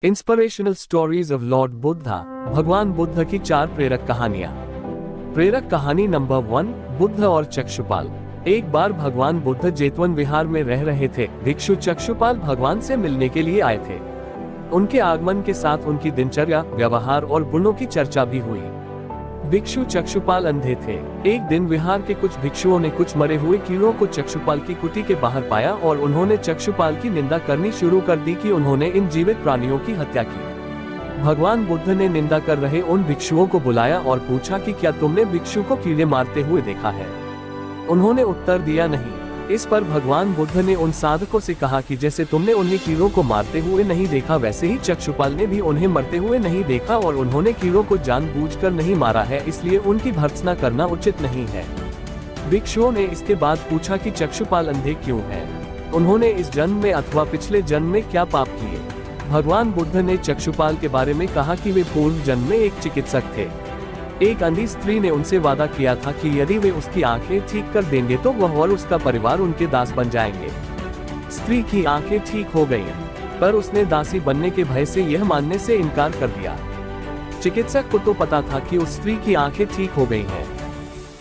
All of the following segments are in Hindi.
Inspirational stories of Lord Buddha. भगवान बुद्ध की 4 प्रेरक कहानियां। प्रेरक कहानी नंबर 1, बुद्ध और चक्षुपाल। एक बार भगवान बुद्ध जेतवन विहार में रह रहे थे। भिक्षु चक्षुपाल भगवान से मिलने के लिए आए थे। उनके आगमन के साथ उनकी दिनचर्या, व्यवहार और गुणों की चर्चा भी हुई। भिक्षु चक्षुपाल अंधे थे। एक दिन विहार के कुछ भिक्षुओं ने कुछ मरे हुए कीड़ों को चक्षुपाल की कुटी के बाहर पाया और उन्होंने चक्षुपाल की निंदा करनी शुरू कर दी कि उन्होंने इन जीवित प्राणियों की हत्या की। भगवान बुद्ध ने निंदा कर रहे उन भिक्षुओं को बुलाया और पूछा कि क्या तुमने भिक्षु को कीड़े मारते हुए देखा है? उन्होंने उत्तर दिया नहीं। इस पर भगवान बुद्ध ने उन साधकों से कहा कि जैसे तुमने उन्हें कीड़ों को मारते हुए नहीं देखा, वैसे ही चक्षुपाल ने भी उन्हें मरते हुए नहीं देखा और उन्होंने कीड़ों को जानबूझकर नहीं मारा है, इसलिए उनकी भर्त्सना करना उचित नहीं है। भिक्षुओं ने इसके बाद पूछा कि चक्षुपाल अंधे क्यों हैं? उन्होंने इस जन्म में अथवा पिछले जन्म में क्या पाप किए? भगवान बुद्ध ने चक्षुपाल के बारे में कहा कि वे पूर्व जन्म में एक चिकित्सक थे। एक अंधी स्त्री ने उनसे वादा किया था कि यदि वे उसकी आंखें ठीक कर देंगे तो वह और उसका परिवार उनके दास बन जाएंगे। स्त्री की आंखें ठीक हो गईं, पर उसने दासी बनने के भय से यह मानने से इनकार कर दिया। चिकित्सक को तो पता था कि उस स्त्री की आंखें ठीक हो गई हैं।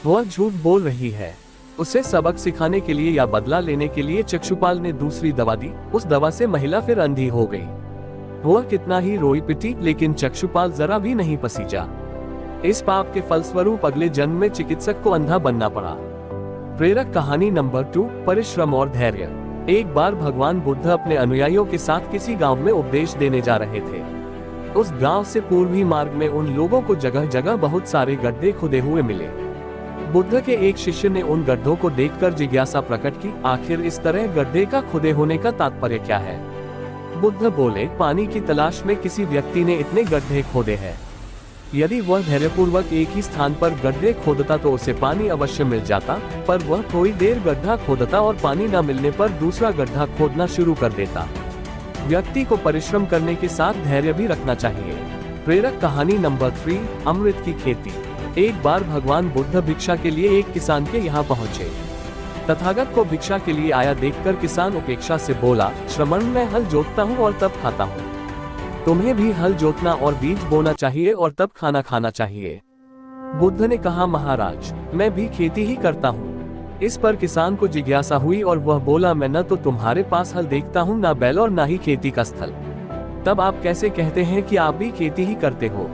वह झूठ बोल रही है। उसे सबक सिखाने के लिए या बदला लेने के लिए चक्षुपाल ने दूसरी दवा दी। उस दवा से महिला फिर अंधी हो गई। वह कितना ही रोई पिटी, लेकिन चक्षुपाल जरा भी नहीं पसीजा। इस पाप के फलस्वरूप अगले जन्म में चिकित्सक को अंधा बनना पड़ा। प्रेरक कहानी नंबर 2, परिश्रम और धैर्य। एक बार भगवान बुद्ध अपने अनुयायियों के साथ किसी गांव में उपदेश देने जा रहे थे। उस गांव से पूर्वी मार्ग में उन लोगों को जगह जगह बहुत सारे गड्ढे खुदे हुए मिले। बुद्ध के एक शिष्य ने उन गड्ढों को देखकर जिज्ञासा प्रकट की, आखिर इस तरह गड्ढे का खुदे होने का तात्पर्य क्या है? बुद्ध बोले, पानी की तलाश में किसी व्यक्ति ने इतने गड्ढे खोदे हैं। यदि वह धैर्यपूर्वक एक ही स्थान पर गड्ढे खोदता तो उसे पानी अवश्य मिल जाता, पर वह थोड़ी देर गड्ढा खोदता और पानी न मिलने पर दूसरा गड्ढा खोदना शुरू कर देता। व्यक्ति को परिश्रम करने के साथ धैर्य भी रखना चाहिए। प्रेरक कहानी नंबर 3, अमृत की खेती। एक बार भगवान बुद्ध भिक्षा के लिए एक किसान के यहाँ पहुँचे। तथागत को भिक्षा के लिए आया देखकर किसान उपेक्षा से बोला, श्रमण, मैं हल जोतता हूँ और तब खाता हूँ। तुम्हें भी हल जोतना और बीज बोना चाहिए और तब खाना खाना चाहिए। बुद्ध ने कहा, महाराज, मैं भी खेती ही करता हूँ। इस पर किसान को जिज्ञासा हुई और वह बोला, मैं न तो तुम्हारे पास हल देखता हूँ, न बैल और न ही खेती का स्थल। तब आप कैसे कहते हैं कि आप भी खेती ही करते हो?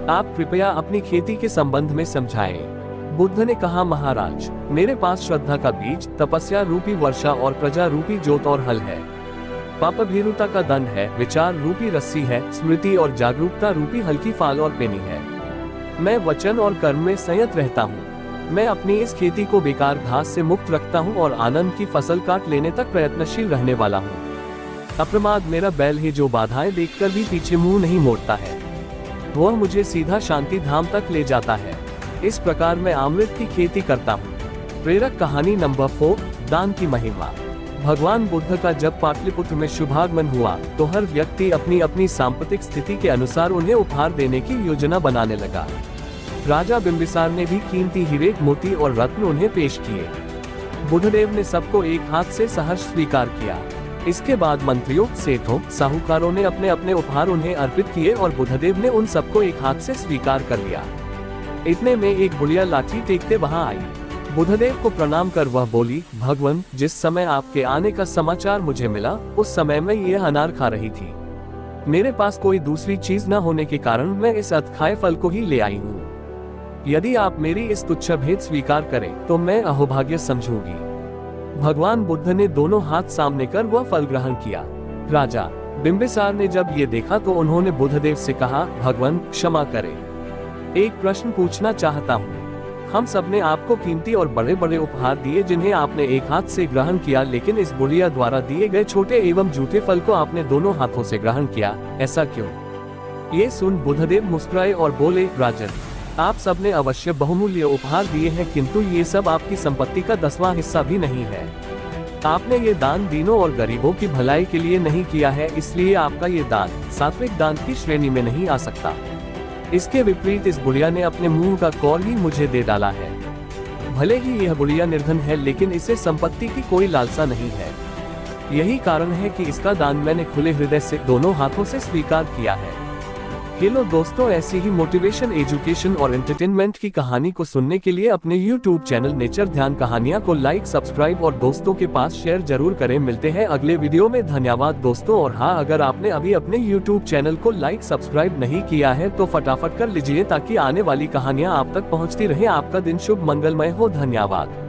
आप कृपया अपनी खेती के संबंध में समझाएं। बुद्ध ने कहा, महाराज, मेरे पास श्रद्धा का बीज, तपस्या रूपी वर्षा और प्रजा रूपी जोत और हल है। पाप भीरुता का दंड है, विचार रूपी रस्सी है, स्मृति और जागरूकता रूपी हल्की फाल और पेनी है। मैं वचन और कर्म में संयत रहता हूँ। मैं अपनी इस खेती को बेकार घास से मुक्त रखता हूँ और आनंद की फसल काट लेने तक प्रयत्नशील रहने वाला हूँ। अप्रमाद मेरा बैल है जो बाधाएं देखकर भी पीछे मुंह नहीं मोड़ता है। वह मुझे सीधा शांति धाम तक ले जाता है। इस प्रकार मैं अमृत की खेती करता हूँ। प्रेरक कहानी नंबर 4, दान की महिमा। भगवान बुद्ध का जब पाटलिपुत्र में शुभागमन हुआ तो हर व्यक्ति अपनी अपनी सांप्रतिक स्थिति के अनुसार उन्हें उपहार देने की योजना बनाने लगा। राजा बिंबिसार ने भी कीमती हीरे, मोती और रत्न उन्हें पेश किए। बुद्धदेव ने सबको एक हाथ से सहर्ष स्वीकार किया। इसके बाद मंत्रियों, सेठों, साहूकारों ने अपने अपने उपहार उन्हें अर्पित किए और बुद्धदेव ने उन सबको एक हाथ से स्वीकार कर लिया। इतने में एक बुढ़िया लाठी टेकते वहां आई। बुद्धदेव को प्रणाम कर वह बोली, भगवान, जिस समय आपके आने का समाचार मुझे मिला उस समय मैं ये अनार खा रही थी। मेरे पास कोई दूसरी चीज न होने के कारण मैं इस अतखाए फल को ही ले आई हूँ। यदि आप मेरी इस तुच्छ भेंट स्वीकार करें तो मैं अहोभाग्य समझूंगी। भगवान बुद्ध ने दोनों हाथ सामने कर वह फल ग्रहण किया। राजा बिंबिसार ने जब ये देखा तो उन्होंने बुद्धदेव से कहा, भगवान, क्षमा करें, एक प्रश्न पूछना चाहता हूँ। हम सबने आपको कीमती और बड़े बड़े उपहार दिए जिन्हें आपने एक हाथ से ग्रहण किया, लेकिन इस बुढ़िया द्वारा दिए गए छोटे एवं झूठे फल को आपने दोनों हाथों से ग्रहण किया, ऐसा क्यों? ये सुन बुद्धदेव मुस्कुराए और बोले, राजन, आप सबने अवश्य बहुमूल्य उपहार दिए हैं, किंतु ये सब आपकी संपत्ति का 10वां हिस्सा भी नहीं है। आपने ये दान दीनों और गरीबों की भलाई के लिए नहीं किया है, इसलिए आपका ये दान सात्विक दान की श्रेणी में नहीं आ सकता। इसके विपरीत इस बुढ़िया ने अपने मुंह का कौर ही मुझे दे डाला है। भले ही यह बुढ़िया निर्धन है, लेकिन इसे संपत्ति की कोई लालसा नहीं है। यही कारण है कि इसका दान मैंने खुले हृदय से दोनों हाथों से स्वीकार किया है। हेलो दोस्तों, ऐसी ही मोटिवेशन, एजुकेशन और एंटरटेनमेंट की कहानी को सुनने के लिए अपने YouTube चैनल नेचर ध्यान कहानियां को लाइक, सब्सक्राइब और दोस्तों के पास शेयर जरूर करें। मिलते हैं अगले वीडियो में। धन्यवाद दोस्तों। और हाँ, अगर आपने अभी अपने YouTube चैनल को लाइक, सब्सक्राइब नहीं किया है तो फटाफट कर लीजिए ताकि आने वाली कहानियां आप तक पहुँचती रहे। आपका दिन शुभ मंगलमय हो। धन्यवाद।